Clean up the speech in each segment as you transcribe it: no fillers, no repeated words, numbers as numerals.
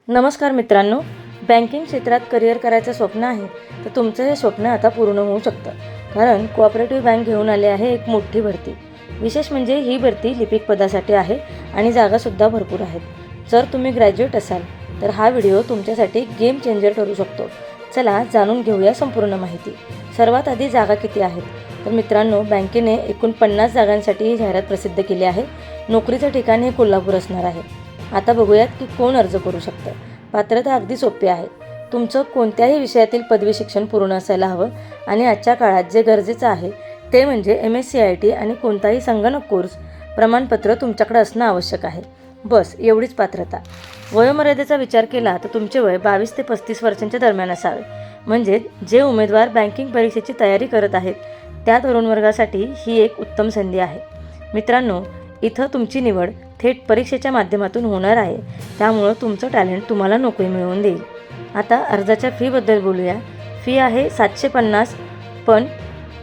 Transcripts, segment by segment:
नमस्कार मित्रांनो, बँकिंग क्षेत्रात करिअर करायचं स्वप्न आहे तर तुमचं हे स्वप्न आता पूर्ण होऊ शकतं. कारण कोऑपरेटिव्ह बँक घेऊन आले आहे एक मोठी भरती. विशेष म्हणजे ही भरती लिपिक पदासाठी आहे आणि जागासुद्धा भरपूर आहेत. जर तुम्ही ग्रॅज्युएट असाल तर हा व्हिडिओ तुमच्यासाठी गेम चेंजर ठरू शकतो. चला जाणून घेऊया संपूर्ण माहिती. सर्वात आधी जागा किती आहेत तर मित्रांनो, बँकेने एकूण 50 जागांसाठी ही जाहिरात प्रसिद्ध केली आहे. नोकरीचं ठिकाण हे कोल्हापूर असणार आहे. आता बघूयात की कोण अर्ज करू शकतं. पात्रता अगदी सोपी आहे. तुमचं कोणत्याही विषयातील पदवी शिक्षण पूर्ण असायला हवं आणि आजच्या काळात जे गरजेचं आहे ते म्हणजे MSc आणि कोणताही संगणक कोर्स प्रमाणपत्र तुमच्याकडे असणं आवश्यक आहे. बस एवढीच पात्रता. वयोमर्यादेचा विचार केला तर तुमचे वय 22 ते 35 वर्षांच्या दरम्यान असावे. म्हणजे जे उमेदवार बँकिंग परीक्षेची तयारी करत आहेत त्या तरुण वर्गासाठी ही एक उत्तम संधी आहे. मित्रांनो, इथं तुमची निवड थेट परीक्षेच्या माध्यमातून होणार आहे. त्यामुळं तुमचं टॅलेंट तुम्हाला नोकरी मिळवून देईल. आता अर्जाच्या फीबद्दल बोलूया. फी आहे 750. पण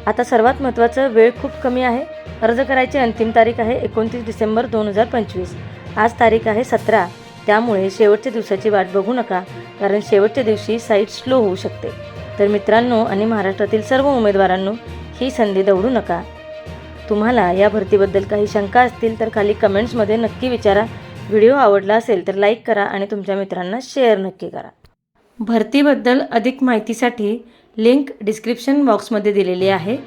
आता सर्वात महत्त्वाचं, वेळ खूप कमी आहे. अर्ज करायची अंतिम तारीख आहे 29 डिसेंबर 2025. आज तारीख आहे 17. त्यामुळे शेवटच्या दिवसाची वाट बघू नका, कारण शेवटच्या दिवशी साईट स्लो होऊ शकते. तर मित्रांनो आणि महाराष्ट्रातील सर्व उमेदवारांनो, ही संधी दवडू नका. तुम्हाला या भरतीबद्दल काही शंका असतील तर खाली कमेंट्समध्ये नक्की विचारा. व्हिडिओ आवडला असेल तर लाईक करा आणि तुमच्या मित्रांना शेअर नक्की करा. भरतीबद्दल अधिक माहितीसाठी लिंक डिस्क्रिप्शन बॉक्समध्ये दिलेली आहे.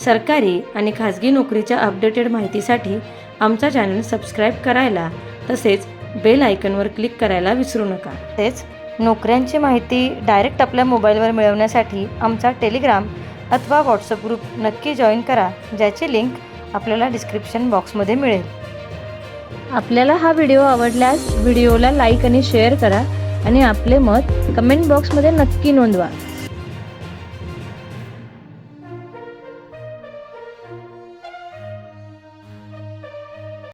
सरकारी आणि खाजगी नोकरीच्या अपडेटेड माहितीसाठी आमचा चॅनल सबस्क्राईब करायला तसेच बेल आयकॉनवर क्लिक करायला विसरू नका. तसेच नोकऱ्यांची माहिती डायरेक्ट आपल्या मोबाईलवर मिळवण्यासाठी आमचा टेलिग्राम अथवा व्हॉट्सअप ग्रुप नक्की जॉईन करा, ज्याची लिंक आपल्याला डिस्क्रिप्शन बॉक्समध्ये मिळेल. आपल्याला हा व्हिडिओ आवडल्यास व्हिडिओला लाईक आणि शेअर करा आणि आपले मत कमेंट बॉक्समध्ये नक्की नोंदवा.